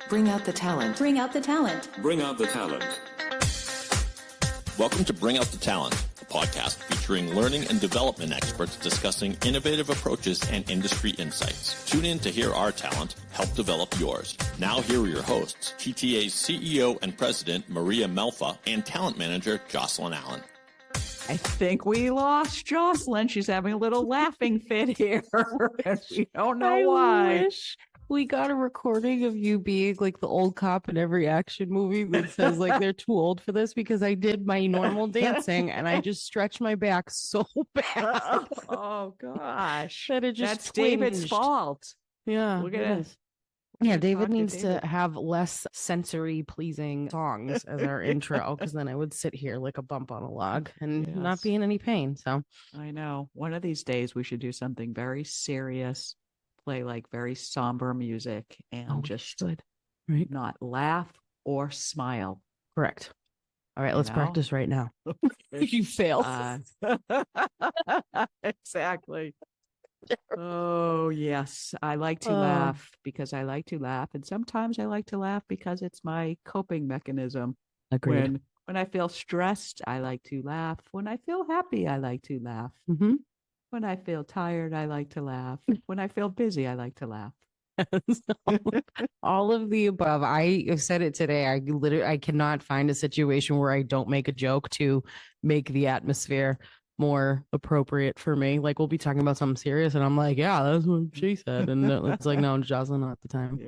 Bring out the talent. Bring out the talent. Bring out the talent. Welcome to Bring Out the Talent, a podcast featuring learning and development experts discussing innovative approaches and industry insights. Tune in to hear our talent help develop yours. Now here are your hosts, TTA's CEO and President Maria Melfa and Talent Manager Jocelyn Allen. I think we lost Jocelyn. She's having a little laughing fit here. And we don't know why. I wish we got a recording of you being like the old cop in every action movie that says like they're too old for this, because I did my normal dancing and I just stretched my back so bad. Oh gosh. That it just That's David's twinged. fault. Yeah. Look at it this. is. Yeah, Talk David to needs David. to have less sensory pleasing songs as our intro, because then I would sit here like a bump on a log and not Yes. be in any pain. So I know. One of these days we should do something very serious, play like very somber music and just right. not laugh or smile. Correct. All right, You let's know? practice right now. You fail. Exactly. Oh, yes. I like to Oh. laugh because I like to laugh. And sometimes I like to laugh because it's my coping mechanism. Agreed. When I feel stressed, I like to laugh. When I feel happy, I like to laugh. Mhm. When I feel tired, I like to laugh. When I feel busy, I like to laugh. All of the above. I said it today. I cannot find a situation where I don't make a joke to make the atmosphere more appropriate for me. Like we'll be talking about something serious and I'm like, yeah, that's what she said. And it's like, no, Jocelyn, not at the time.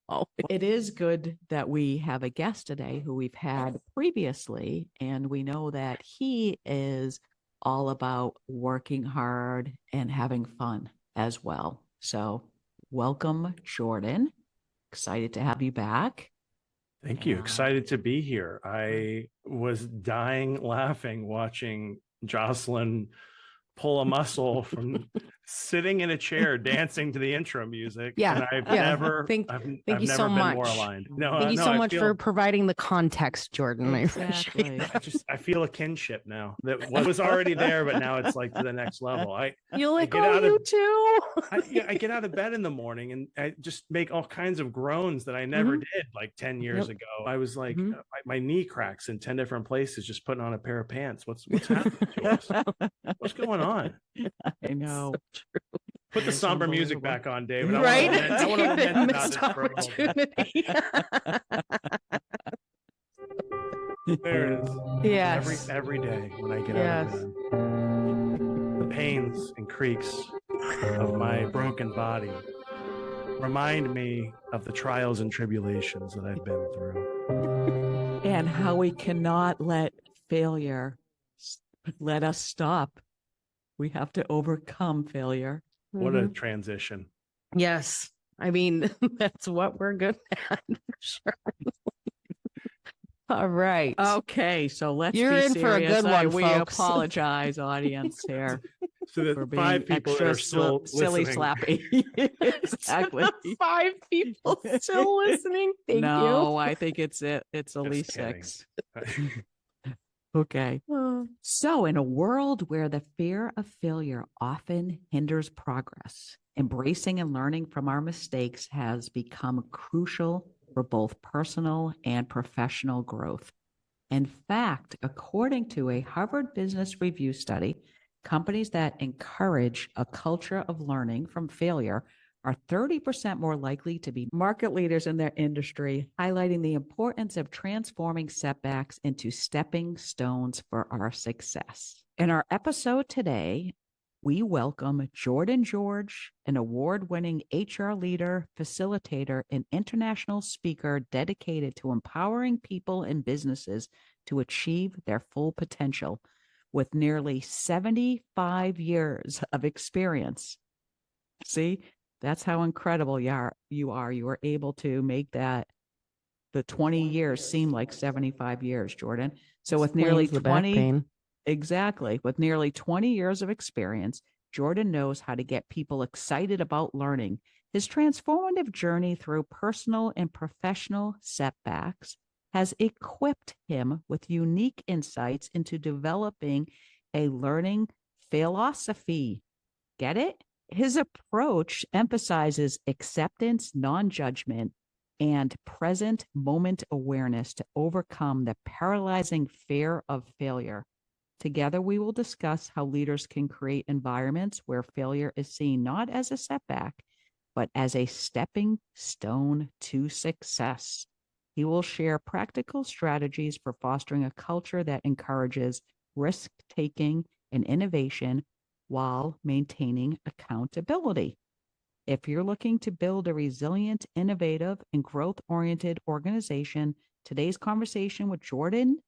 Oh, It is good that we have a guest today who we've had previously, and we know that he is all about working hard and having fun as well. So welcome, Jordan. Excited to have you back. Thank you. Yeah. Excited to be here. I was dying laughing watching Jocelyn pull a muscle from sitting in a chair dancing to the intro music. Yeah, And I've yeah. never, Thank I've you never so been more much. aligned. No, Thank you no, so I much feel- for providing the context, Jordan. Exactly. I appreciate that. I feel a kinship now that what was already there, but now it's like to the next level. You're like, get oh, out you of- too. I get out of bed in the morning and I just make all kinds of groans that I never did like 10 years ago. I was like, Mhm. my knee cracks in 10 different places just putting on a pair of pants. What's happening to us? What's going on? I know. Put the It's somber music unbelievable. back on, David. Right? I want to David, vent about missed this for a little bit. opportunity. There it is. Yes. Every day when I get Yes. out of bed, the pains and creaks of my broken body remind me of the trials and tribulations that I've been through. And how we cannot let failure let us stop. We have to overcome failure. What a Mhm. transition. Yes. I mean, that's what we're good at for sure. All right. Okay, so let's You're be in for a serious. good one, We folks. apologize, audience, here So for the being five people that extra are still silly listening. slappy. Exactly. 5 people still listening. Thank No, I think it's at Just least kidding. 6. Okay. you. So, in a world where the fear of failure often hinders progress, embracing and learning from our mistakes has become crucial for both personal and professional growth. In fact, according to a Harvard Business Review study, companies that encourage a culture of learning from failure are 30% more likely to be market leaders in their industry, highlighting the importance of transforming setbacks into stepping stones for our success. In our episode today, we welcome Jordan George, an award-winning HR leader, facilitator, and international speaker dedicated to empowering people and businesses to achieve their full potential with nearly 75 years of experience. See? That's how incredible you are. You are able to make the 20 years seem like 75 years, Jordan. So with nearly Explains the back 20, pain. exactly, with nearly 20 years of experience, Jordan knows how to get people excited about learning. His transformative journey through personal and professional setbacks has equipped him with unique insights into developing a learning fail-osophy. Get it? his approach emphasizes acceptance, non-judgment, and present moment awareness to overcome the paralyzing fear of failure. Together, we will discuss how leaders can create environments where failure is seen not as a setback, but as a stepping stone to success. He will share practical strategies for fostering a culture that encourages risk taking and innovation while maintaining accountability. If you're looking to build a resilient, innovative, and growth oriented organization, today's conversation with Jordan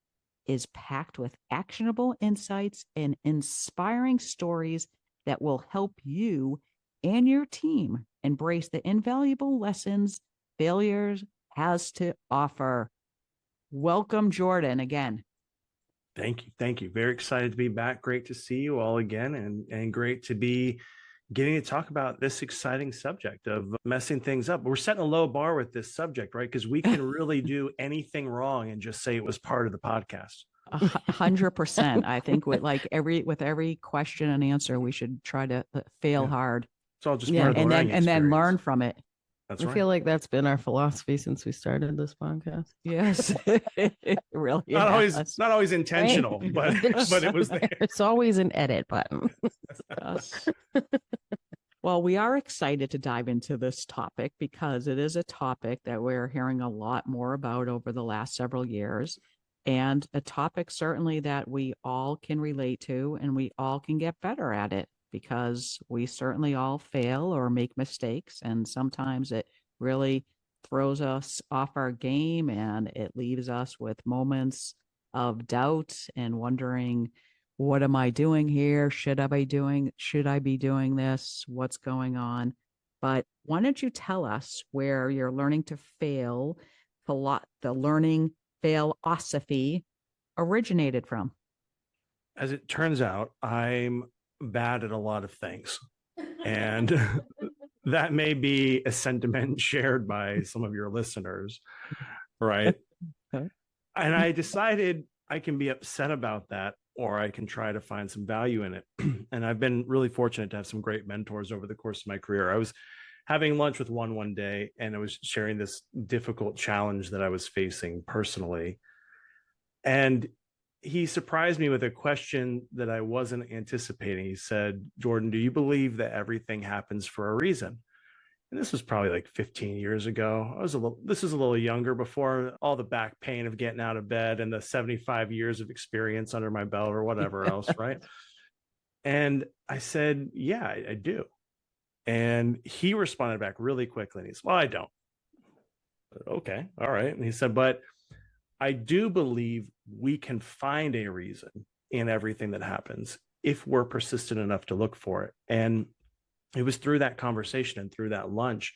is packed with actionable insights and inspiring stories that will help you and your team embrace the invaluable lessons failure has to offer. Welcome, Jordan, again. Thank you. Thank you. Very excited to be back. Great to see you all again, and great to be getting to talk about this exciting subject of messing things up. We're setting a low bar with this subject, right? Because we can really do anything wrong and just say it was part of the podcast. 100%. I think with every question and answer, we should try to fail hard. It's all just part of the learning and then learn from it. That's I right. feel like that's been our philosophy since we started this podcast. Yes, it really not always intentional, but it was there. It's always an edit button. Yes. Well, we are excited to dive into this topic because it is a topic that we're hearing a lot more about over the last several years, and a topic certainly that we all can relate to and we all can get better at it, because we certainly all fail or make mistakes. And sometimes it really throws us off our game and it leaves us with moments of doubt and wondering, what am I doing here? Should I be doing this? What's going on? But why don't you tell us where you're learning to fail, the learning fail-osophy originated from? As it turns out, I'm bad at a lot of things, and that may be a sentiment shared by some of your listeners, right? Okay. And I decided I can be upset about that, or I can try to find some value in it. And I've been really fortunate to have some great mentors over the course of my career. I was having lunch with one day, and I was sharing this difficult challenge that I was facing personally, and he surprised me with a question that I wasn't anticipating. He said, "Jordan, do you believe that everything happens for a reason?" And this was probably like 15 years ago. This was a little younger, before all the back pain of getting out of bed and the 75 years of experience under my belt or whatever else, right? And I said, "Yeah, I do." And he responded back really quickly. And he said, "Well, I don't." Okay, all right. And he said, "But I do believe we can find a reason in everything that happens if we're persistent enough to look for it." And it was through that conversation and through that lunch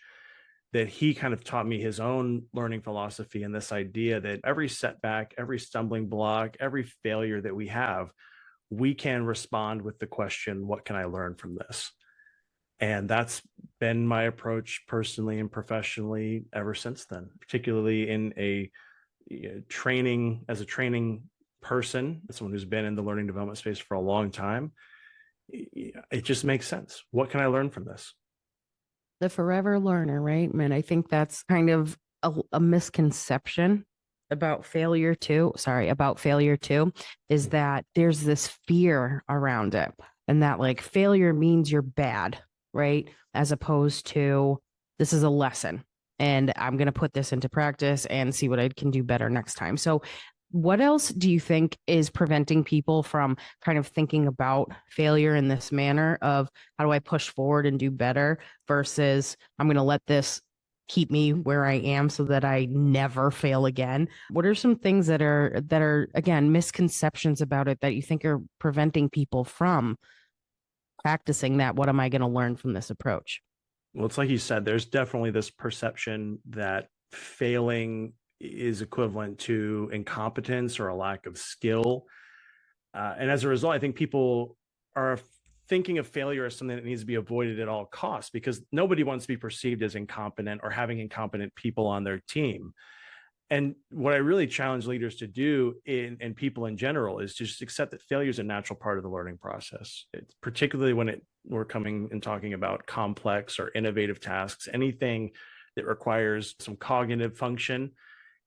that he kind of taught me his own learning philosophy, and this idea that every setback, every stumbling block, every failure that we have, we can respond with the question, what can I learn from this? And that's been my approach personally and professionally ever since then, particularly in a training person, someone who's been in the learning development space for a long time. It just makes sense. What can I learn from this? The forever learner, right? Man, I think that's kind of a misconception about failure too. Is that there's this fear around it, and that like failure means you're bad, right? As opposed to, this is a lesson and I'm going to put this into practice and see what I can do better next time. So what else do you think is preventing people from kind of thinking about failure in this manner of, how do I push forward and do better, versus I'm going to let this keep me where I am so that I never fail again? What are some things that are again, misconceptions about it that you think are preventing people from practicing that? What am I going to learn from this approach? Well, it's like you said, there's definitely this perception that failing is equivalent to incompetence or a lack of skill. And as a result, I think people are thinking of failure as something that needs to be avoided at all costs, because nobody wants to be perceived as incompetent or having incompetent people on their team. And what I really challenge leaders to do, and people in general, is to just accept that failure is a natural part of the learning process. It's particularly when it we're coming and talking about complex or innovative tasks, anything that requires some cognitive function,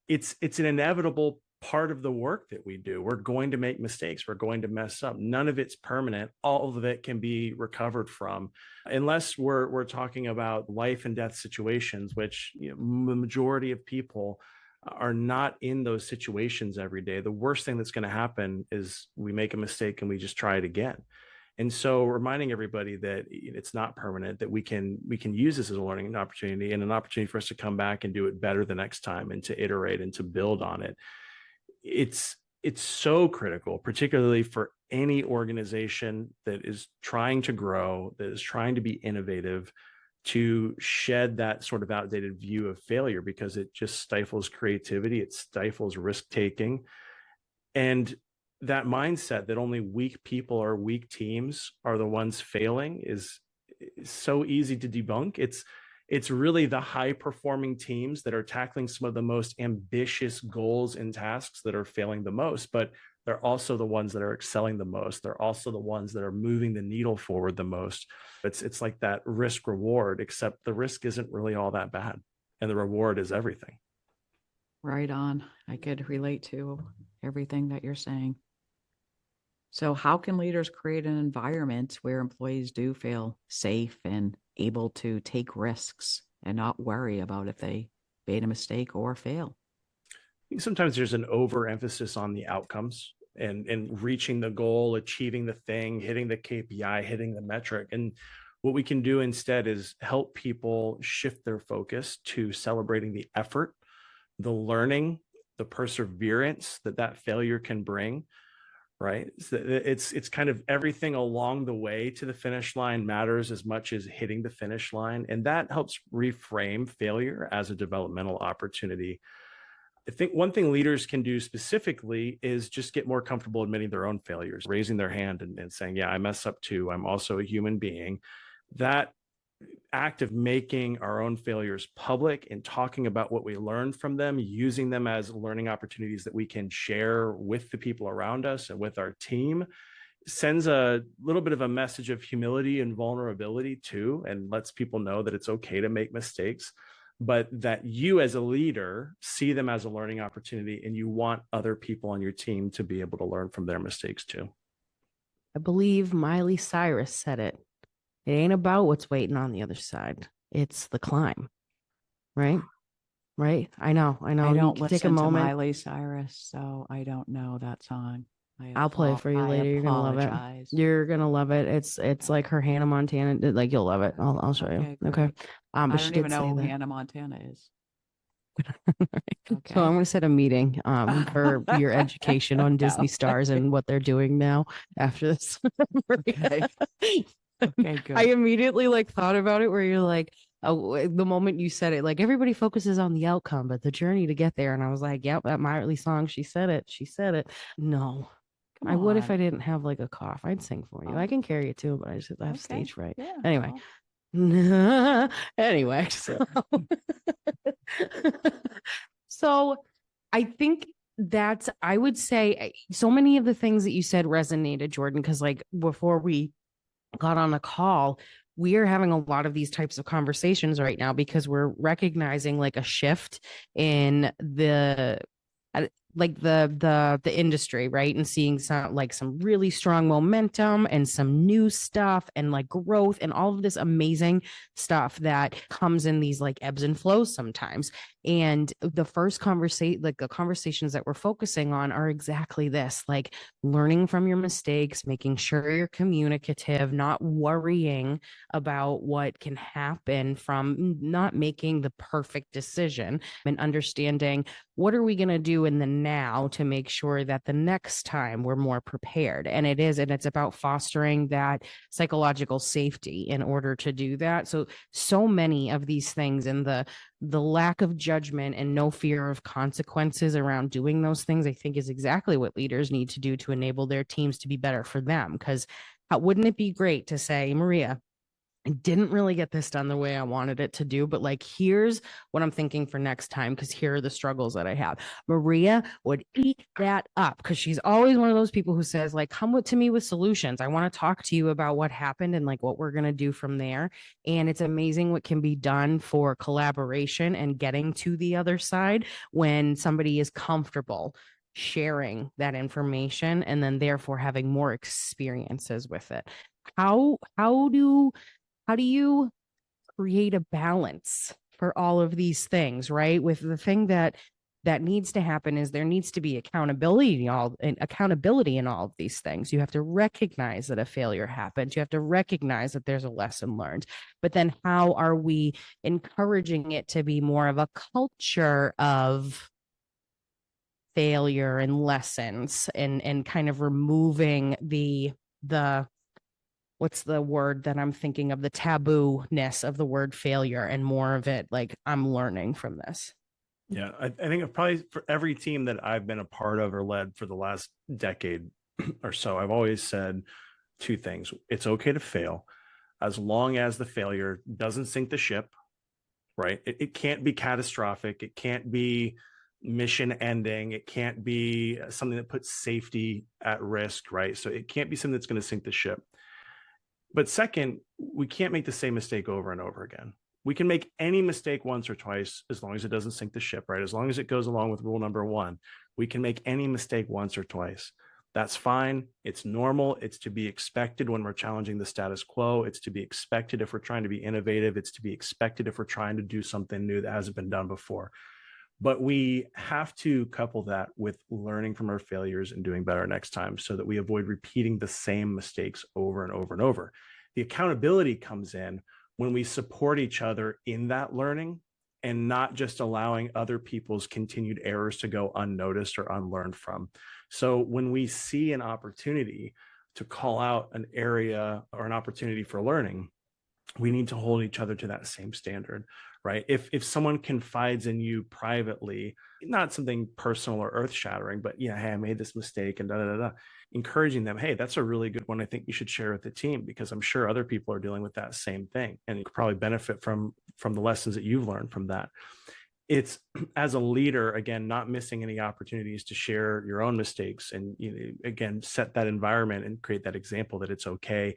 it's an inevitable part of the work that we do. We're going to make mistakes. We're going to mess up. None of it's permanent. All of it can be recovered from, unless we're talking about life and death situations, which the majority of people are not in those situations every day. The worst thing that's going to happen is we make a mistake and we just try it again. And so reminding everybody that it's not permanent, that we can use this as a learning opportunity and an opportunity for us to come back and do it better the next time and to iterate and to build on it. It's so critical, particularly for any organization that is trying to grow, that is trying to be innovative, to shed that sort of outdated view of failure, because it just stifles creativity, it stifles risk taking. And that mindset that only weak people or weak teams are the ones failing is so easy to debunk. It's really the high performing teams that are tackling some of the most ambitious goals and tasks that are failing the most, but they're also the ones that are excelling the most. They're also the ones that are moving the needle forward the most. It's like that risk reward, except the risk isn't really all that bad and the reward is everything. Right on. I could relate to everything that you're saying. So how can leaders create an environment where employees do feel safe and able to take risks and not worry about if they made a mistake or fail? I think sometimes there's an overemphasis on the outcomes and reaching the goal, achieving the thing, hitting the KPI, hitting the metric. And what we can do instead is help people shift their focus to celebrating the effort, the learning, the perseverance that failure can bring. Right. So it's kind of everything along the way to the finish line matters as much as hitting the finish line. And that helps reframe failure as a developmental opportunity. I think one thing leaders can do specifically is just get more comfortable admitting their own failures, raising their hand and saying, yeah, I mess up too. I'm also a human being. That act of making our own failures public and talking about what we learned from them, using them as learning opportunities that we can share with the people around us and with our team, sends a little bit of a message of humility and vulnerability too, and lets people know that it's okay to make mistakes, but that you as a leader see them as a learning opportunity and you want other people on your team to be able to learn from their mistakes too. I believe Miley Cyrus said it. It ain't about what's waiting on the other side. It's the climb. Right? Right? I know. I don't you can listen take a moment. to Miley Cyrus, so I don't know that song. I'll play it for you later. You're gonna love it. You're gonna love it. It's like her Hannah Montana. Like you'll love it. I'll show you. Okay. I But don't even know who Hannah Montana is. Okay. So I'm going to set a meeting for your education on Disney stars and what they're doing now after this. Okay. Okay, good. I immediately thought about it where you're like, oh, the moment you said it, like everybody focuses on the outcome, but the journey to get there. And I was like, yep, that Miley song, she said it. No, I would if I didn't have a cough. I'd sing for you. I can carry it too, but I just have stage fright. Yeah, anyway. Well. Anyway, so I think that's, I would say so many of the things that you said resonated, Jordan, because before we got on a call, we are having a lot of these types of conversations right now because we're recognizing a shift in the industry, right? And seeing some really strong momentum and some new stuff and growth and all of this amazing stuff that comes in these ebbs and flows sometimes. And the first the conversations that we're focusing on are exactly this, learning from your mistakes, making sure you're communicative, not worrying about what can happen from not making the perfect decision, and understanding what are we going to do in the now to make sure that the next time we're more prepared. And it's about fostering that psychological safety in order to do that. So many of these things and the lack of judgment and no fear of consequences around doing those things, I think is exactly what leaders need to do to enable their teams to be better for them. Because wouldn't it be great to say, Maria, I didn't really get this done the way I wanted it to do, but like, here's what I'm thinking for next time, because here are the struggles that I have. Maria would eat that up because she's always one of those people who says, like, come to me with solutions. I want to talk to you about what happened and like what we're going to do from there. And it's amazing what can be done for collaboration and getting to the other side when somebody is comfortable sharing that information and then therefore having more experiences with it. How do you create a balance for all of these things, right? With the thing that needs to happen is there needs to be accountability in all of these things. You have to recognize that a failure happens. You have to recognize that there's a lesson learned. But then how are we encouraging it to be more of a culture of failure and lessons and kind of removing the what's the word that I'm thinking of, the taboo-ness of the word failure, and more of it like, I'm learning from this. Yeah, I think probably for every team that I've been a part of or led for the last decade or so, I've always said two things. It's okay to fail as long as the failure doesn't sink the ship, right? It can't be catastrophic. It can't be mission ending. It can't be something that puts safety at risk, right? So it can't be something that's going to sink the ship. But second, we can't make the same mistake over and over again. We can make any mistake once or twice as long as it doesn't sink the ship, right? As long as it goes along with rule number one, we can make any mistake once or twice. That's fine. It's normal. It's to be expected when we're challenging the status quo. It's to be expected if we're trying to be innovative. It's to be expected if we're trying to do something new that hasn't been done before. But we have to couple that with learning from our failures and doing better next time so that we avoid repeating the same mistakes over and over and over. The accountability comes in when we support each other in that learning and not just allowing other people's continued errors to go unnoticed or unlearned from. So when we see an opportunity to call out an area or an opportunity for learning, we need to hold each other to that same standard, right? If someone confides in you privately, not something personal or earth shattering, but yeah, hey, I made this mistake and da da da, encouraging them, hey, that's a really good one. I think you should share with the team because I'm sure other people are dealing with that same thing, and you could probably benefit from the lessons that you've learned from that. It's, as a leader, again, not missing any opportunities to share your own mistakes and, again, set that environment and create that example that it's okay.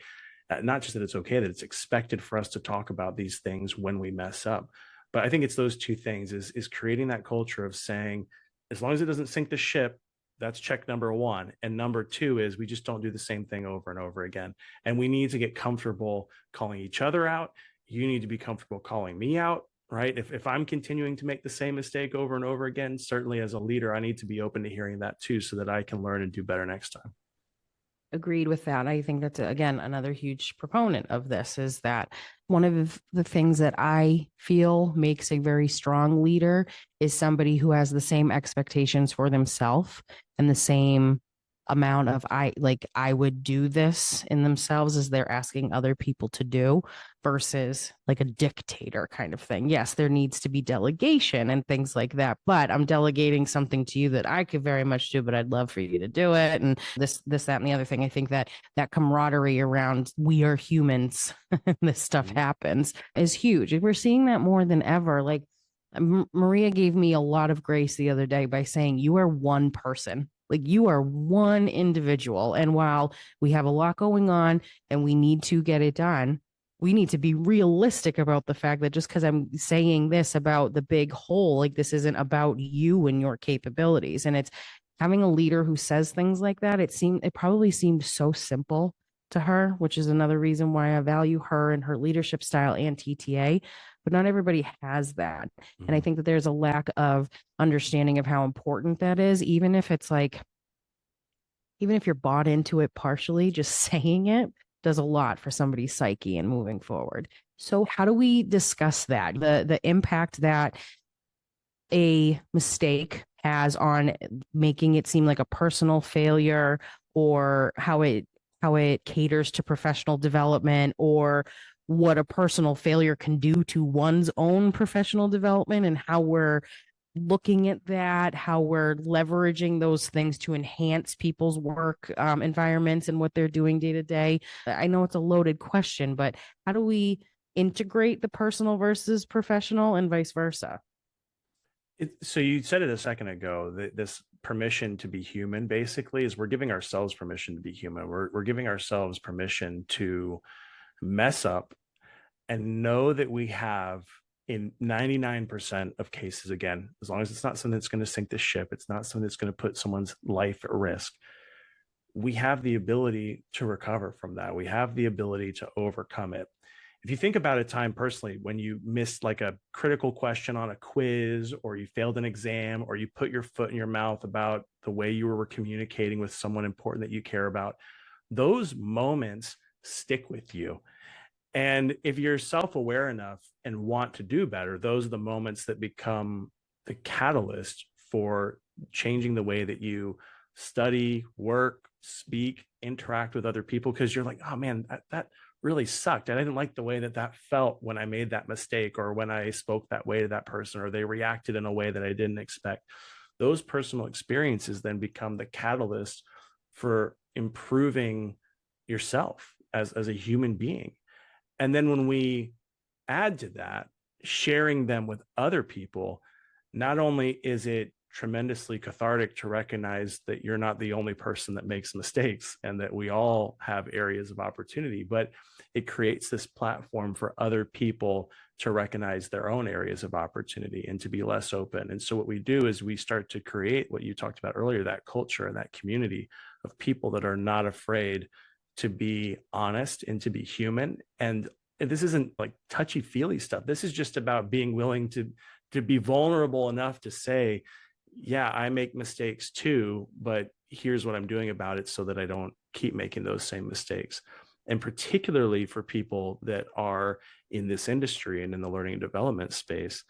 Not just that it's okay, that it's expected for us to talk about these things when we mess up. But I think it's those two things, is creating that culture of saying, as long as it doesn't sink the ship, that's check number one. And number two is we just don't do the same thing over and over again. And we need to get comfortable calling each other out. You need to be comfortable calling me out, right? If I'm continuing to make the same mistake over and over again, certainly as a leader, I need to be open to hearing that too, so that I can learn and do better next time. Agreed with that. I think that's, again, another huge proponent of this, is that one of the things that I feel makes a very strong leader is somebody who has the same expectations for themselves and the same amount of I would do this in themselves as they're asking other people to do, versus like a dictator kind of thing. Yes, there needs to be delegation and things like that, but I'm delegating something to you that I could very much do, but I'd love for you to do it. And this, that, and the other thing. I think that camaraderie around we are humans, this stuff happens, is huge. We're seeing that more than ever. Like, Maria gave me a lot of grace the other day by saying, you are one person. Like, you are one individual. And while we have a lot going on and we need to get it done, we need to be realistic about the fact that just because I'm saying this about the big whole, like, this isn't about you and your capabilities. And it's having a leader who says things like that. It probably seemed so simple to her, which is another reason why I value her and her leadership style and TTA. But not everybody has that. Mm-hmm. And I think that there's a lack of understanding of how important that is, even if it's like, even if you're bought into it partially, just saying it does a lot for somebody's psyche and moving forward. So how do we discuss that? The impact that a mistake has on making it seem like a personal failure, or how it caters to professional development, or what a personal failure can do to one's own professional development, and how we're looking at that, how we're leveraging those things to enhance people's work environments and what they're doing day to day. I know it's a loaded question, but how do we integrate the personal versus professional and vice versa? So you said it a second ago, that this permission to be human basically is we're giving ourselves permission to be human. We're giving ourselves permission to mess up and know that we have, in 99% of cases, again, as long as it's not something that's going to sink the ship, it's not something that's going to put someone's life at risk, we have the ability to recover from that. We have the ability to overcome it. If you think about a time personally when you missed like a critical question on a quiz, or you failed an exam, or you put your foot in your mouth about the way you were communicating with someone important that you care about, those moments stick with you. And if you're self-aware enough and want to do better, those are the moments that become the catalyst for changing the way that you study, work, speak, interact with other people, because you're like, oh man, that really sucked. I didn't like the way that that felt when I made that mistake, or when I spoke that way to that person, or they reacted in a way that I didn't expect. Those personal experiences then become the catalyst for improving yourself as a human being. And then when we add to that, sharing them with other people, not only is it tremendously cathartic to recognize that you're not the only person that makes mistakes, and that we all have areas of opportunity, but it creates this platform for other people to recognize their own areas of opportunity and to be less open. And so what we do is we start to create what you talked about earlier, that culture and that community of people that are not afraid to be honest and to be human. And this isn't like touchy-feely stuff. This is just about being willing to be vulnerable enough to say, yeah, I make mistakes too, but here's what I'm doing about it so that I don't keep making those same mistakes. And particularly for people that are in this industry and in the learning and development space,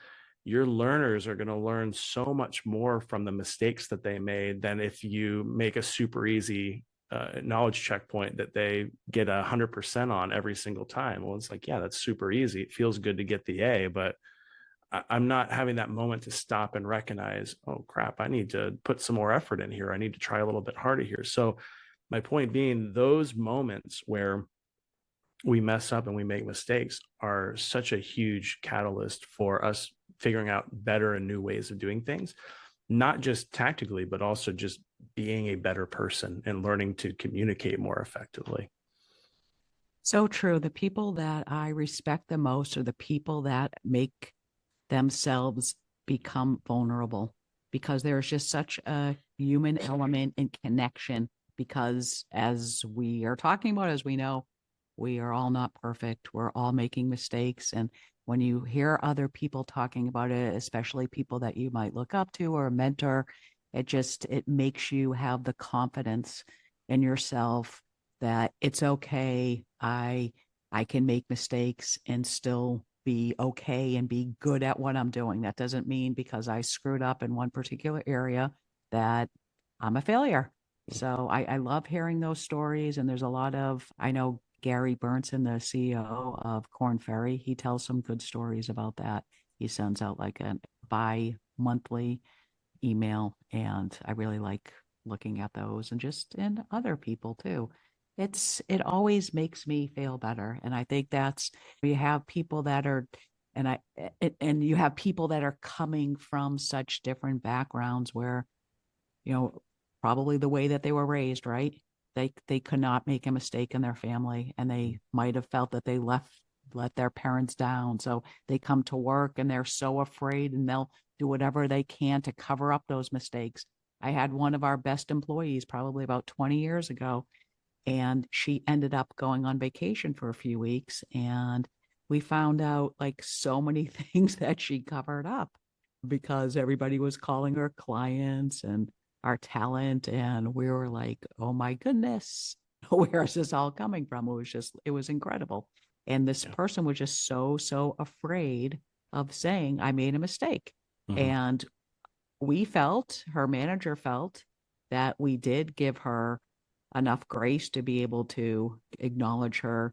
your learners are going to learn so much more from the mistakes that they made than if you make a super easy knowledge checkpoint that they get 100% on every single time. Well, it's like, yeah, that's super easy. It feels good to get the A, but I'm not having that moment to stop and recognize, oh crap, I need to put some more effort in here. I need to try a little bit harder here. So my point being, those moments where we mess up and we make mistakes are such a huge catalyst for us figuring out better and new ways of doing things, not just tactically, but also just being a better person and learning to communicate more effectively. So true. The people that I respect the most are the people that make themselves become vulnerable, because there's just such a human element and connection. Because as we are talking about, as we know, we are all not perfect. We're all making mistakes. And when you hear other people talking about it, especially people that you might look up to or mentor, it makes you have the confidence in yourself that it's okay. I can make mistakes and still be okay and be good at what I'm doing. That doesn't mean because I screwed up in one particular area that I'm a failure. So I love hearing those stories. And there's a lot of, I know Gary Burnson, the CEO of Korn Ferry, he tells some good stories about that. He sends out like a bi-monthly email, and I really like looking at those, and just in other people too. It always makes me feel better. And I think that's, you have people that are, and you have people that are coming from such different backgrounds where, probably the way that they were raised, right? They could not make a mistake in their family, and they might have felt that they let their parents down. So they come to work and they're so afraid, and they'll do whatever they can to cover up those mistakes. I had one of our best employees probably about 20 years ago, and she ended up going on vacation for a few weeks, and we found out like so many things that she covered up because everybody was calling her clients and our talent, and we were like, oh my goodness, where is this all coming from? It was incredible. And this person was just so afraid of saying I made a mistake. And her manager felt that we did give her enough grace to be able to acknowledge her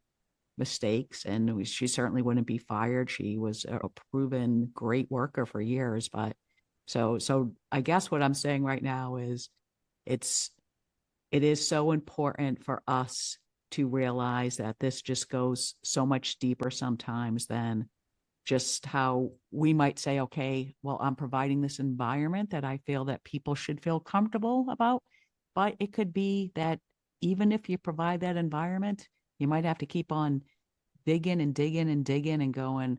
mistakes, and she certainly wouldn't be fired. She was a proven great worker for years, but So I guess what I'm saying right now is it is so important for us to realize that this just goes so much deeper sometimes than just how we might say, okay, well, I'm providing this environment that I feel that people should feel comfortable about. But it could be that even if you provide that environment, you might have to keep on digging and digging and digging and going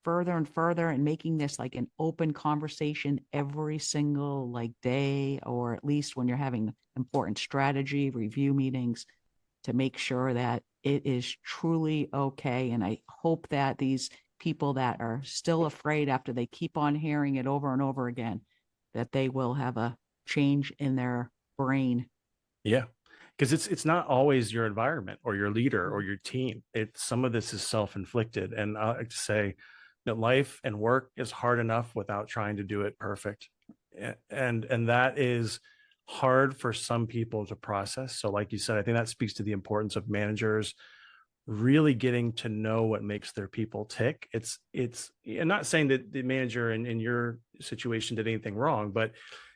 further and further and making this like an open conversation every single like day, or at least when you're having important strategy review meetings, to make sure that it is truly okay. And I hope that these people that are still afraid after they keep on hearing it over and over again, that they will have a change in their brain. Yeah. Because it's not always your environment or your leader or your team. Some of this is self-inflicted. And I like to say that life and work is hard enough without trying to do it perfect. And that is hard for some people to process. So like you said, I think that speaks to the importance of managers really getting to know what makes their people tick. I'm not saying that the manager in your situation did anything wrong, but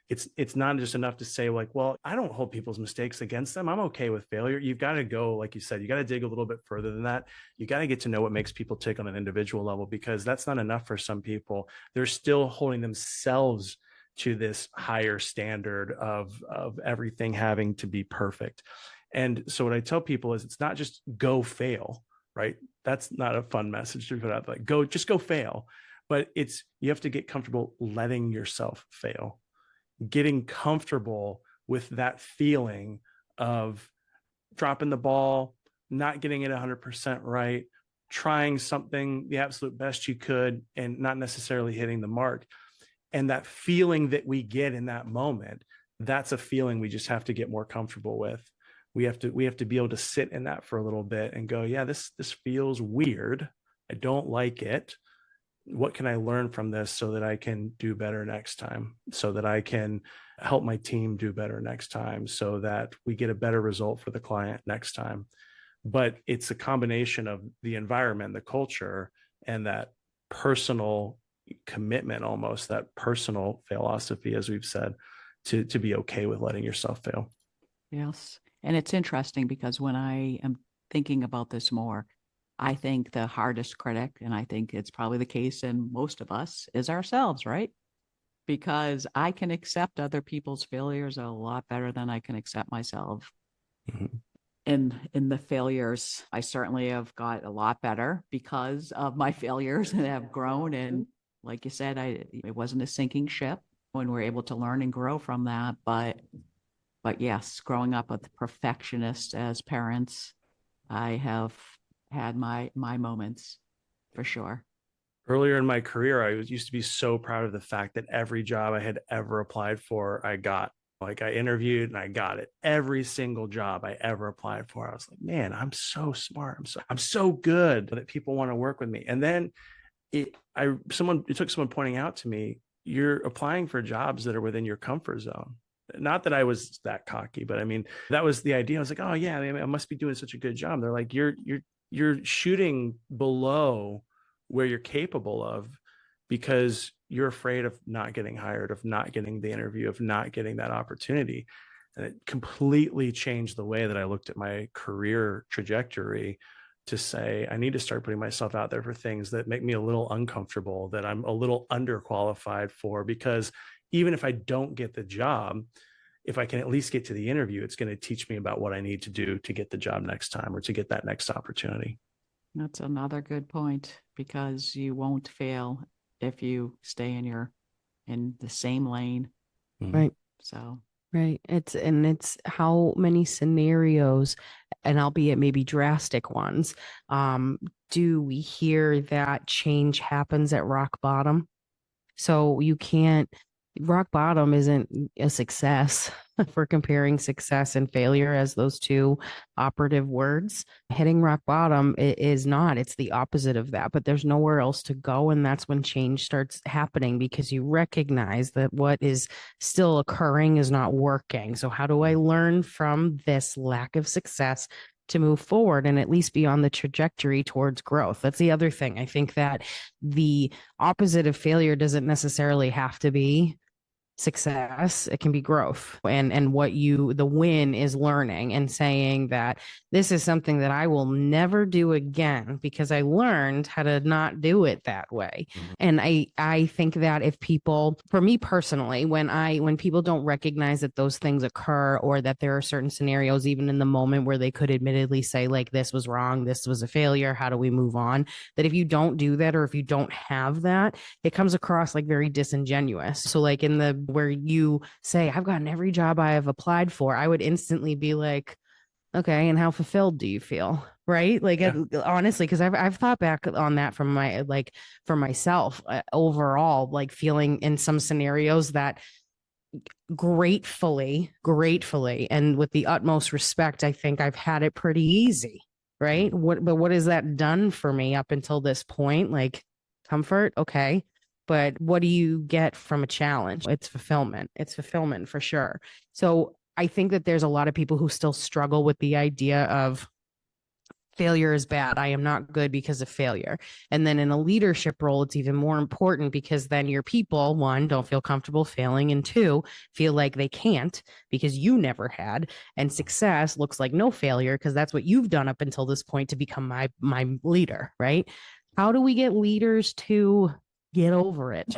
it's not just enough to say like, well, I don't hold people's mistakes against them. I'm okay with failure. You've got to go, like you said, you got to dig a little bit further than that. You got to get to know what makes people tick on an individual level, because that's not enough for some people. They're still holding themselves to this higher standard of everything having to be perfect. And so what I tell people is, it's not just go fail, right? That's not a fun message to put out, like just go fail. But you have to get comfortable letting yourself fail, getting comfortable with that feeling of dropping the ball, not getting it 100% right, trying something the absolute best you could and not necessarily hitting the mark. And that feeling that we get in that moment, that's a feeling we just have to get more comfortable with. We have to be able to sit in that for a little bit and go, yeah, this feels weird. I don't like it. What can I learn from this so that I can do better next time, so that I can help my team do better next time, so that we get a better result for the client next time. But it's a combination of the environment, the culture, and that personal commitment, almost that personal fail-osophy, as we've said, to be okay with letting yourself fail. Yes. And it's interesting because when I am thinking about this more, I think the hardest critic, and I think it's probably the case in most of us, is ourselves, right? Because I can accept other people's failures a lot better than I can accept myself. Mm-hmm. In the failures, I certainly have got a lot better because of my failures and have grown. And like you said, it wasn't a sinking ship when we're able to learn and grow from that. But yes, growing up with perfectionists as parents, I have had my moments for sure. Earlier in my career, I used to be so proud of the fact that every job I had ever applied for, I got. Like, I interviewed and I got it. Every single job I ever applied for, I was like, man, I'm so smart. I'm so good that people want to work with me. And then it took someone pointing out to me, you're applying for jobs that are within your comfort zone. Not that I was that cocky, but I mean, that was the idea. I was like, oh yeah, I must be doing such a good job. They're like, you're shooting below where you're capable of, because you're afraid of not getting hired, of not getting the interview, of not getting that opportunity. And it completely changed the way that I looked at my career trajectory, to say, I need to start putting myself out there for things that make me a little uncomfortable, that I'm a little underqualified for, because even if I don't get the job, if I can at least get to the interview, it's going to teach me about what I need to do to get the job next time, or to get that next opportunity. That's another good point, because you won't fail if you stay in the same lane. Mm-hmm. Right. So right. It's how many scenarios, and albeit maybe drastic ones, do we hear that change happens at rock bottom? So rock bottom isn't a success. If we're comparing success and failure as those two operative words, hitting rock bottom is not. It's the opposite of that, but there's nowhere else to go. And that's when change starts happening, because you recognize that what is still occurring is not working. So how do I learn from this lack of success to move forward and at least be on the trajectory towards growth? That's the other thing. I think that the opposite of failure doesn't necessarily have to be success, it can be growth. And what the win is learning and saying that this is something that I will never do again because I learned how to not do it that way. And I think that if people, for me personally, when people don't recognize that those things occur, or that there are certain scenarios even in the moment where they could admittedly say like, this was wrong, this was a failure, how do we move on, that if you don't do that, or if you don't have that, it comes across like very disingenuous. So like where you say, I've gotten every job I have applied for, I would instantly be like, okay, and how fulfilled do you feel? Right. Like, honestly, because I've thought back on that from for myself, overall, like feeling in some scenarios that gratefully, and with the utmost respect, I think I've had it pretty easy. Right. But what has that done for me up until this point? Like, comfort. Okay. But what do you get from a challenge? It's fulfillment. It's fulfillment for sure. So I think that there's a lot of people who still struggle with the idea of failure is bad. I am not good because of failure. And then in a leadership role, it's even more important because then your people, one, don't feel comfortable failing, and two, feel like they can't because you never had. And success looks like no failure because that's what you've done up until this point to become my leader, right? How do we get leaders to get over it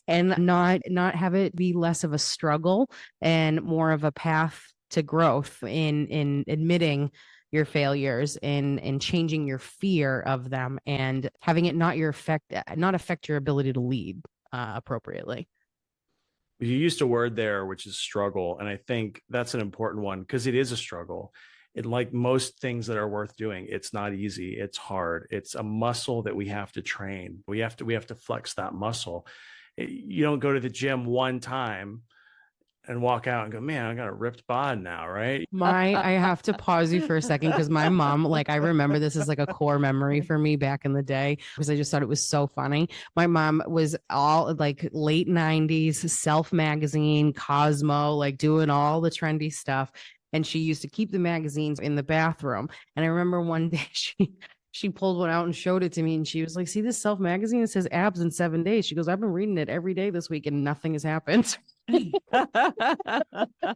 and not have it be less of a struggle and more of a path to growth in admitting your failures and changing your fear of them and having it not affect your ability to lead appropriately? You used a word there, which is struggle. And I think that's an important one because it is a struggle. And like most things that are worth doing, it's not easy. It's hard. It's a muscle that we have to train. We have to flex that muscle. You don't go to the gym one time and walk out and go, man, I got a ripped bod now, right? I have to pause you for a second because my mom, like, I remember this is like a core memory for me back in the day because I just thought it was so funny. My mom was all like late 90s, Self magazine, Cosmo, like doing all the trendy stuff. And she used to keep the magazines in the bathroom. And I remember one day she pulled one out and showed it to me. And she was like, see this Self magazine? It says abs in 7 days. She goes, I've been reading it every day this week and nothing has happened. I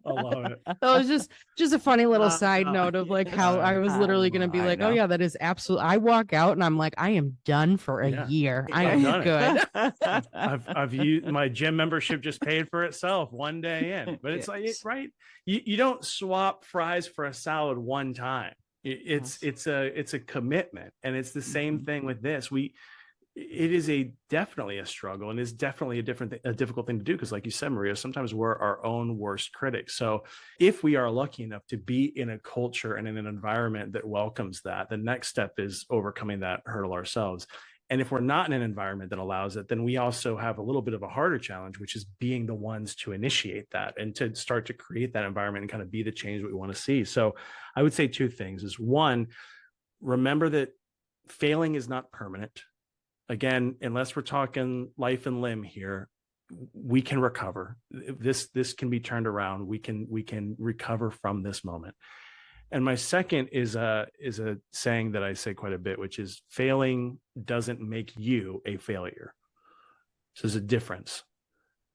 love it. So it was just a funny little side note of like how I was literally going to be like, oh yeah, that is absolute. I walk out and I'm like, I am done for a year. I am good. I've used my gym membership, just paid for itself one day in, but it's like, right. You don't swap fries for a salad one time. It's a commitment. And it's the same thing with this. It is definitely a struggle, and is definitely a difficult thing to do because, like you said, Maria, sometimes we're our own worst critics. So if we are lucky enough to be in a culture and in an environment that welcomes that, the next step is overcoming that hurdle ourselves. And if we're not in an environment that allows it, then we also have a little bit of a harder challenge, which is being the ones to initiate that and to start to create that environment and kind of be the change that we want to see. So I would say two things is one, remember that failing is not permanent. Again, unless we're talking life and limb here, we can recover. This can be turned around. We can recover from this moment. And my second is a saying that I say quite a bit, which is failing doesn't make you a failure. So there's a difference.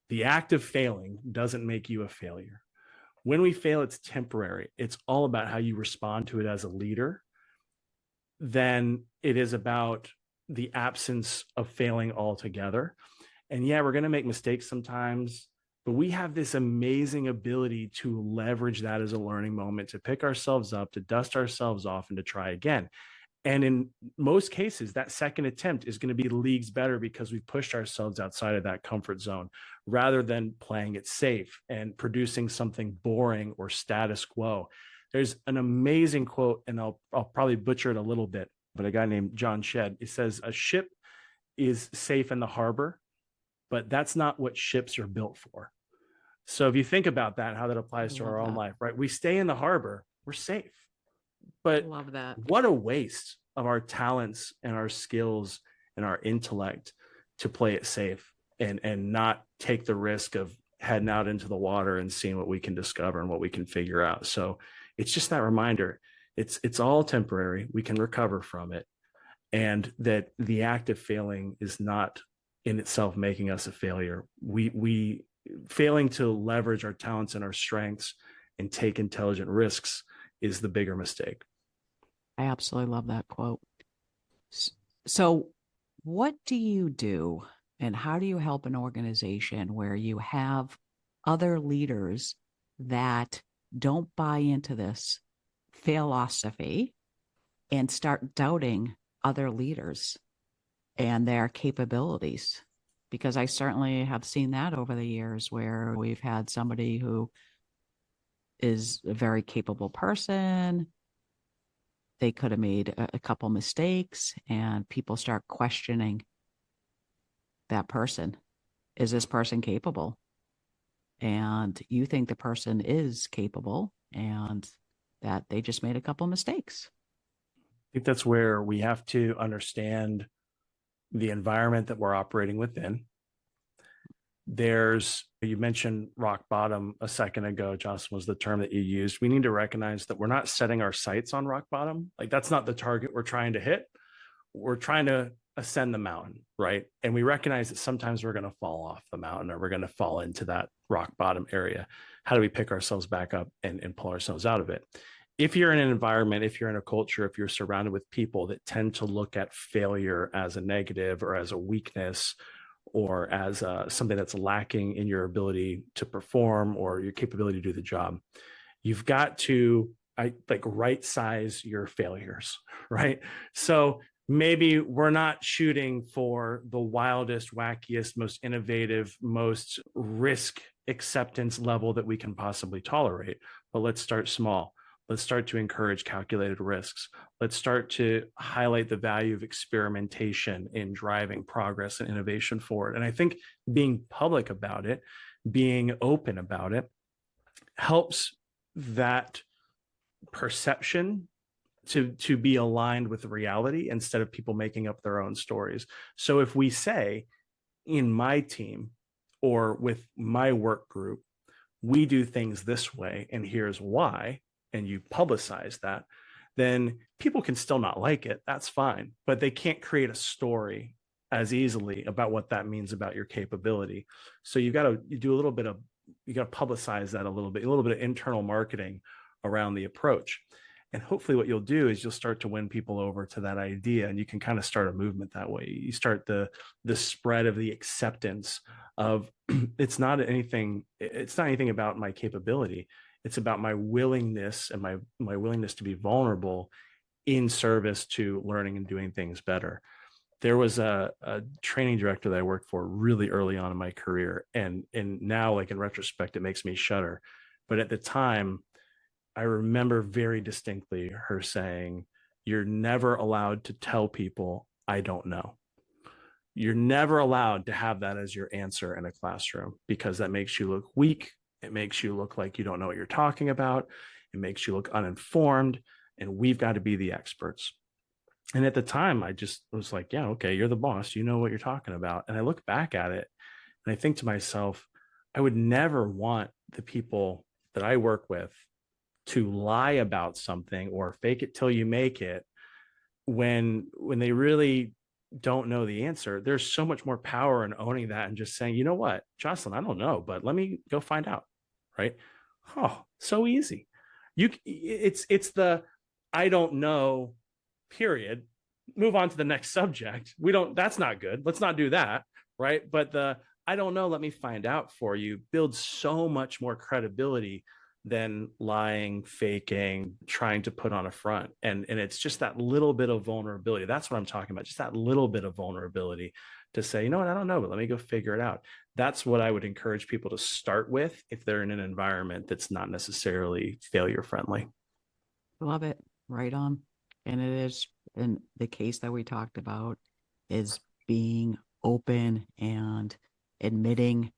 The act of failing doesn't make you a failure. When we fail, it's temporary. It's all about how you respond to it as a leader. Then it is about the absence of failing altogether. And yeah, we're going to make mistakes sometimes, but we have this amazing ability to leverage that as a learning moment, to pick ourselves up, to dust ourselves off, and to try again. And in most cases, that second attempt is going to be leagues better because we've pushed ourselves outside of that comfort zone rather than playing it safe and producing something boring or status quo. There's an amazing quote, and I'll probably butcher it a little bit, but a guy named John Shedd, it says, a ship is safe in the harbor, but that's not what ships are built for. So if you think about that, how that applies to our own life, right? We stay in the harbor, we're safe. But love that. What a waste of our talents and our skills and our intellect to play it safe and not take the risk of heading out into the water and seeing what we can discover and what we can figure out. So it's just that reminder. It's all temporary. We can recover from it. And that the act of failing is not in itself making us a failure. We failing to leverage our talents and our strengths and take intelligent risks is the bigger mistake. I absolutely love that quote. So, what do you do and how do you help an organization where you have other leaders that don't buy into this fail-osophy and start doubting other leaders and their capabilities? Because I certainly have seen that over the years where we've had somebody who is a very capable person. They could have made a couple mistakes and people start questioning that person. Is this person capable? And you think the person is capable and that they just made a couple mistakes. I think that's where we have to understand the environment that we're operating within. You mentioned rock bottom a second ago, Jocelyn, was the term that you used. We need to recognize that we're not setting our sights on rock bottom. Like, that's not the target we're trying to hit. We're trying to ascend the mountain, right? And we recognize that sometimes we're going to fall off the mountain or we're going to fall into that rock bottom area. How do we pick ourselves back up and pull ourselves out of it? If you're in an environment, if you're in a culture, if you're surrounded with people that tend to look at failure as a negative or as a weakness or as something that's lacking in your ability to perform or your capability to do the job, you've got to right size your failures, right? So maybe we're not shooting for the wildest, wackiest, most innovative, most risk acceptance level that we can possibly tolerate, but let's start small. Let's start to encourage calculated risks. Let's start to highlight the value of experimentation in driving progress and innovation forward. And I think being public about it, being open about it, helps that perception to be aligned with reality instead of people making up their own stories. So if we say, in my team or with my work group, we do things this way, and here's why, and you publicize that, then people can still not like it. That's fine. But they can't create a story as easily about what that means about your capability. So you got to publicize that a little bit of internal marketing around the approach. And hopefully what you'll do is you'll start to win people over to that idea, and you can kind of start a movement that way. You start the spread of the acceptance of it's not anything about my capability. It's about my willingness and my willingness to be vulnerable in service to learning and doing things better. There was a training director that I worked for really early on in my career. And now, like in retrospect, it makes me shudder. But at the time, I remember very distinctly her saying, "You're never allowed to tell people I don't know. You're never allowed to have that as your answer in a classroom, because that makes you look weak. It makes you look like you don't know what you're talking about. It makes you look uninformed, and we've got to be the experts." And at the time, I just was like, yeah, okay, you're the boss. You know what you're talking about. And I look back at it and I think to myself, I would never want the people that I work with to lie about something or fake it till you make it when they really don't know the answer. There's so much more power in owning that and just saying, you know what, Jocelyn, I don't know, but let me go find out. Right? Oh, so easy. It's the I don't know, period. Move on to the next subject. That's not good. Let's not do that. Right? But the I don't know, let me find out for you builds so much more credibility than lying, faking, trying to put on a front. And it's just that little bit of vulnerability. That's what I'm talking about. Just that little bit of vulnerability to say, you know what, I don't know, but let me go figure it out. That's what I would encourage people to start with if they're in an environment that's not necessarily failure friendly. Love it. Right on. And it is, in the case that we talked about, is being open and admitting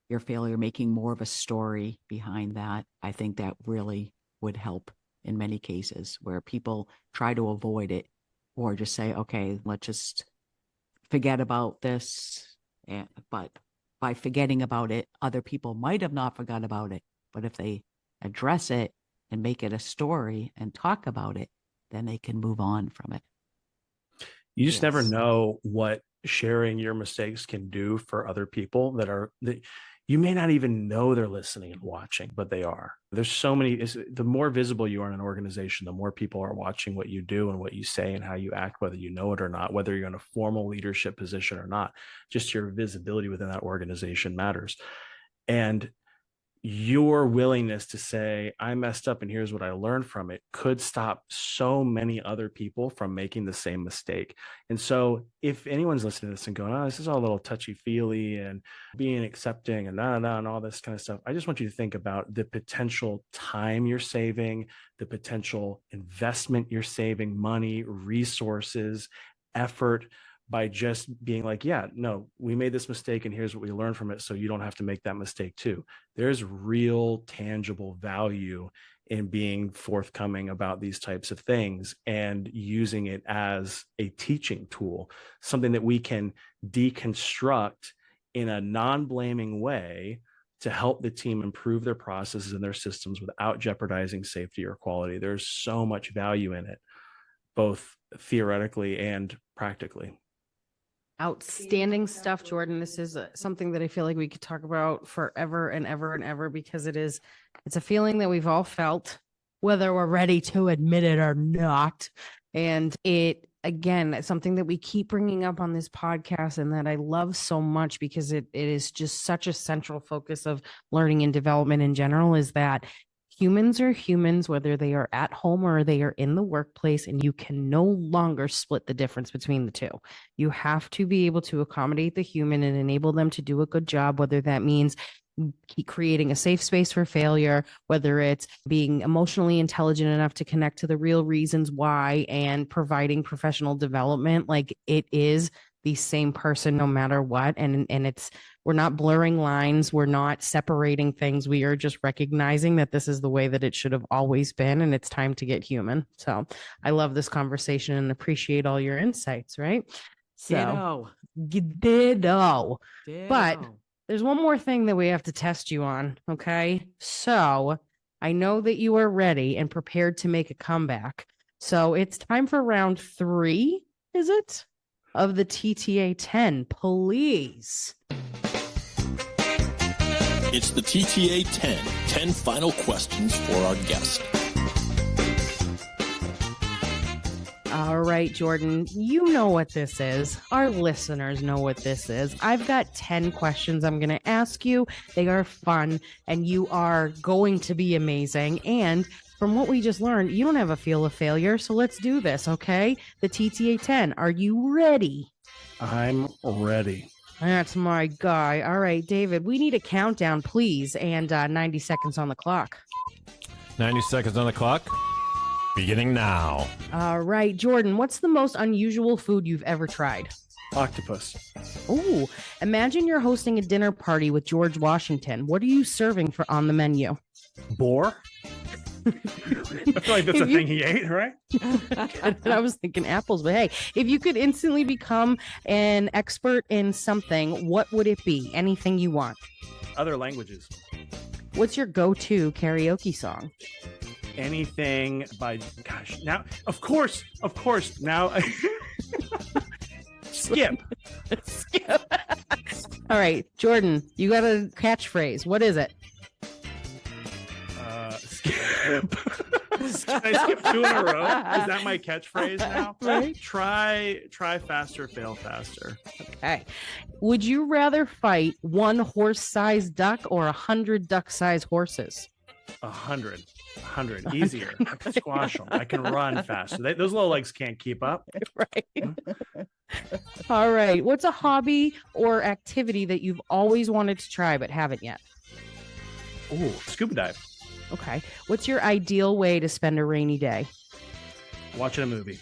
your failure, making more of a story behind that. I think that really would help in many cases where people try to avoid it or just say, okay, let's just forget about this. But by forgetting about it, other people might have not forgot about it. But if they address it and make it a story and talk about it, then they can move on from it. You just never know what sharing your mistakes can do for other people that You may not even know they're listening and watching, but they are. There's so many. The more visible you are in an organization, the more people are watching what you do and what you say and how you act, whether you know it or not, whether you're in a formal leadership position or not. Just your visibility within that organization matters. And your willingness to say, I messed up and here's what I learned from it, could stop so many other people from making the same mistake. And so if anyone's listening to this and going, oh, this is all a little touchy-feely and being accepting and and all this kind of stuff, I just want you to think about the potential time you're saving, the potential investment you're saving, money, resources, effort, by just being like, yeah, no, we made this mistake and here's what we learned from it, so you don't have to make that mistake too. There's real tangible value in being forthcoming about these types of things and using it as a teaching tool, something that we can deconstruct in a non-blaming way to help the team improve their processes and their systems without jeopardizing safety or quality. There's so much value in it, both theoretically and practically. Outstanding stuff, Jordan. This is something that I feel like we could talk about forever and ever and ever, because it's a feeling that we've all felt, whether we're ready to admit it or not. And it, again, it's something that we keep bringing up on this podcast and that I love so much, because it is just such a central focus of learning and development in general, is that humans are humans, whether they are at home or they are in the workplace, and you can no longer split the difference between the two. You have to be able to accommodate the human and enable them to do a good job, whether that means keep creating a safe space for failure, whether it's being emotionally intelligent enough to connect to the real reasons why, and providing professional development. Like, it is the same person no matter what. And we're not blurring lines. We're not separating things. We are just recognizing that this is the way that it should have always been, and it's time to get human. So I love this conversation and appreciate all your insights, right? So, ditto. But there's one more thing that we have to test you on, okay? So I know that you are ready and prepared to make a comeback. So it's time for round 3, is it? Of the TTA 10, please. It's the TTA 10 final questions for our guest. All right, Jordan, you know what this is. Our listeners know what this is. I've got 10 questions I'm going to ask you. They are fun, and you are going to be amazing. And from what we just learned, you don't have a feel of failure, so let's do this, okay? The TTA 10, are you ready? I'm ready. That's my guy. All right, David, we need a countdown, please, and 90 seconds on the clock. 90 seconds on the clock. Beginning now. All right, Jordan, what's the most unusual food you've ever tried? Octopus. Oh, imagine you're hosting a dinner party with George Washington. What are you serving on the menu? Boar? I feel like that's a thing he ate, right? I was thinking apples, but hey, if you could instantly become an expert in something, what would it be? Anything you want. Other languages. What's your go-to karaoke song? Anything by, gosh, now, of course, now, Skip. Skip. All right, Jordan, you got a catchphrase. What is it? Skip. Can I skip 2 in a row? Is that my catchphrase now? Right. Try faster, fail faster. Okay. Would you rather fight 1 horse-sized duck or 100 duck-sized horses? 100, easier. I can squash them. I can run faster. Those little legs can't keep up. Right. All right. What's a hobby or activity that you've always wanted to try but haven't yet? Ooh, scuba dive. Okay. What's your ideal way to spend a rainy day? Watching a movie.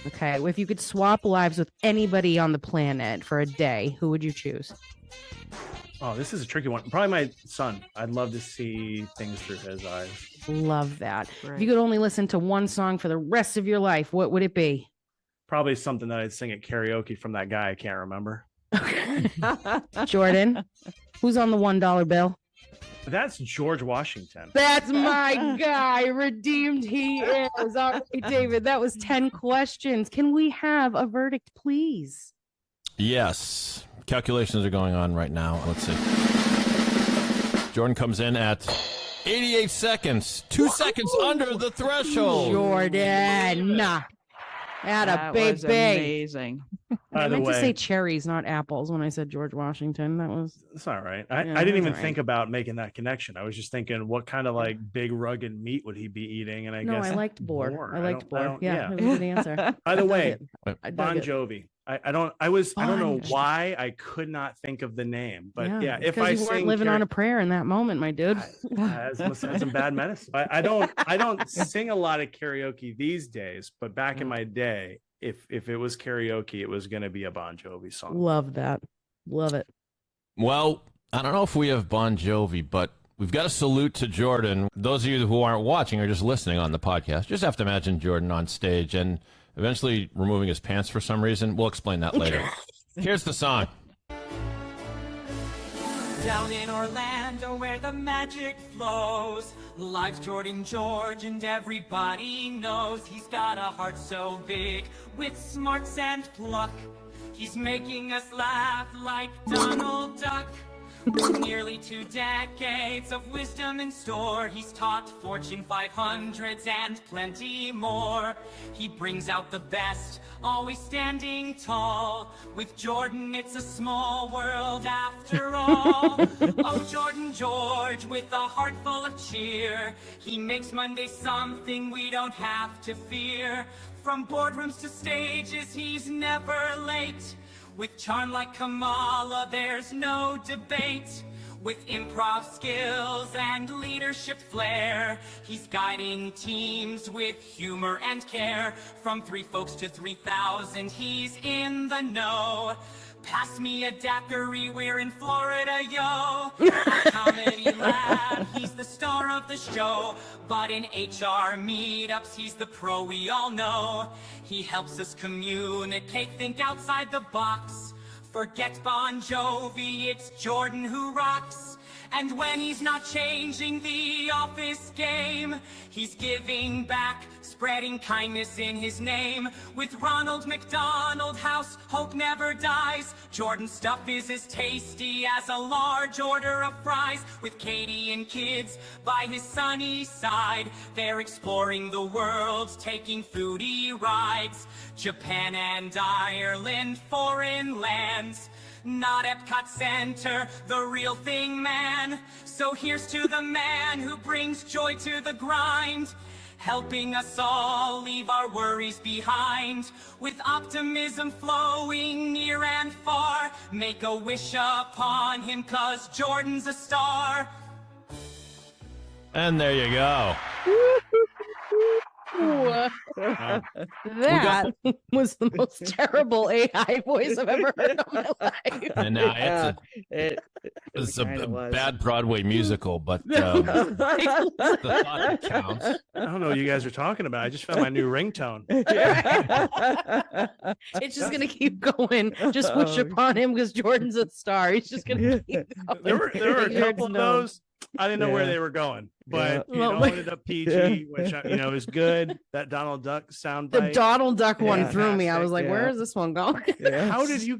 Okay. If you could swap lives with anybody on the planet for a day, who would you choose? Oh, this is a tricky one. Probably my son. I'd love to see things through his eyes. Love that. Right. If you could only listen to one song for the rest of your life, what would it be? Probably something that I'd sing at karaoke from that guy I can't remember. Jordan, who's on the $1 bill? That's George Washington. That's my guy. Redeemed he is. All right, David, that was 10 questions. Can we have a verdict, please? Yes. Calculations are going on right now. Let's see. Jordan comes in at 88 seconds. 2 seconds under the threshold. Jordan. At a That big, was big. amazing. By I the meant to way, say cherries, not apples, when I said George Washington. That was it's all right. Yeah, I didn't that's even all right. think about making that connection. I was just thinking, what kind of like big rugged meat would he be eating? And I no. guess I liked boar. I liked don't- boar. Yeah, it was a good answer. By the I dug way, it. I dug Bon it. Jovi. I don't know Bon- why I could not think of the name, but yeah, if because I you weren't sing living on karaoke- a prayer in that moment, my dude. I must have had some bad medicine. I don't sing a lot of karaoke these days, but back in my day, if it was karaoke, it was going to be a Bon Jovi song. Love that. Love it. Well, I don't know if we have Bon Jovi, but we've got a salute to Jordan. Those of you who aren't watching or just listening on the podcast, just have to imagine Jordan on stage and eventually removing his pants for some reason. We'll explain that later. Here's the song. Down in Orlando where the magic flows, lives Jordan George and everybody knows he's got a heart so big with smarts and pluck. He's making us laugh like Donald Duck. With nearly 2 decades of wisdom in store, he's taught Fortune 500s and plenty more. He brings out the best, always standing tall. With Jordan, it's a small world after all. Oh, Jordan George, with a heart full of cheer, he makes Monday something we don't have to fear. From boardrooms to stages, he's never late. With charm like Kamala, there's no debate. With improv skills and leadership flair, he's guiding teams with humor and care. From 3 folks to 3,000, he's in the know. Pass me a daiquiri, we're in Florida, yo. A comedy lad, he's the star of the show. But in HR meetups, he's the pro we all know. He helps us communicate, think outside the box. Forget Bon Jovi, it's Jordan who rocks. And when he's not changing the office game, he's giving back, spreading kindness in his name. With Ronald McDonald House, hope never dies. Jordan's stuff is as tasty as a large order of fries. With Katie and kids by his sunny side, they're exploring the world, taking foodie rides. Japan and Ireland, foreign lands. Not Epcot Center, the real thing, man. So here's to the man who brings joy to the grind, helping us all leave our worries behind. With optimism flowing near and far, make a wish upon him, 'cause Jordan's a star. And there you go. That was the most terrible AI voice I've ever heard in my life. And now it's a bad Broadway musical, but the thought that counts. I don't know what you guys are talking about. I just found my new ringtone. It's just gonna keep going. Just wish upon him because Jordan's a star. He's just gonna keep going. There were a You're couple of known. those. I didn't know where they were going, but Yeah. it ended up PG, which is good. That Donald Duck sound The bite. Donald Duck one threw me. I was like, Fantastic. "Where is this one going?" How did you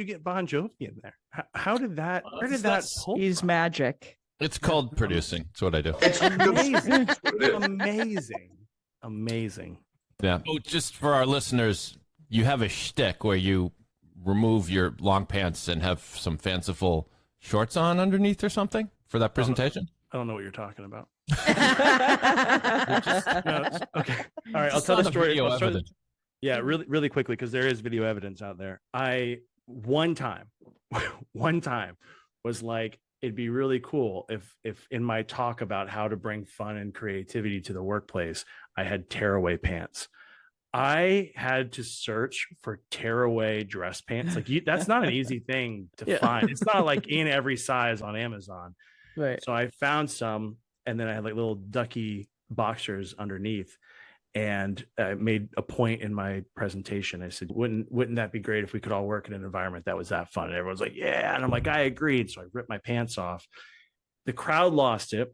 get Bon Jovi in there? How did that? Where did that? pull He's from? magic. It's called producing. That's what I do. Amazing. Yeah. Oh, just for our listeners, you have a shtick where you remove your long pants and have some fanciful shorts on underneath or something for that presentation? I don't know what you're talking about. Just Okay. All right. I'll Just tell on the the story. video I'll start- evidence. Yeah, really quickly, because there is video evidence out there. One time was like, it'd be really cool if in my talk about how to bring fun and creativity to the workplace, I had tearaway pants. I had to search for tearaway dress pants. Like that's not an easy thing to find. It's not like in every size on Amazon. Right. So I found some, and then I had like little ducky boxers underneath. And I made a point in my presentation. I said, wouldn't that be great if we could all work in an environment that was that fun? And everyone's like, yeah. And I'm like, I agreed. So I ripped my pants off. The crowd lost it.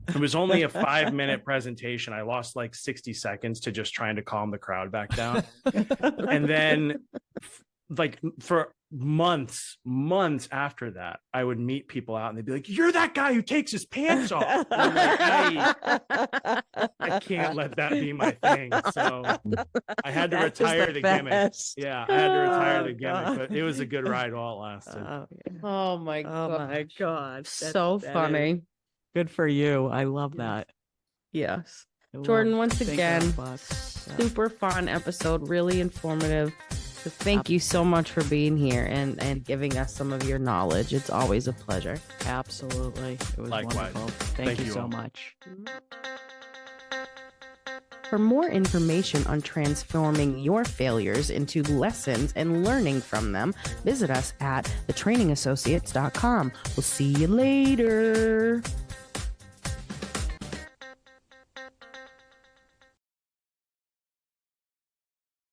It was only a 5-minute presentation. I lost like 60 seconds to just trying to calm the crowd back down. And then like for months after that, I would meet people out and they'd be like, "You're that guy who takes his pants off." And I'm like, I can't let that be my thing. So I had to retire the gimmick. Yeah, I had to retire the gimmick, but it was a good ride while it lasted. Oh my Oh god. my God. So funny. Good for you. I love that. Yes. I love Jordan, once thinking again, about- yeah. super fun episode, really informative. So thank you so much for being here and giving us some of your knowledge. It's always a pleasure. Absolutely. It was Likewise. wonderful. Thank you so all. much. For more information on transforming your failures into lessons and learning from them, visit us at thetrainingassociates.com. We'll see you later.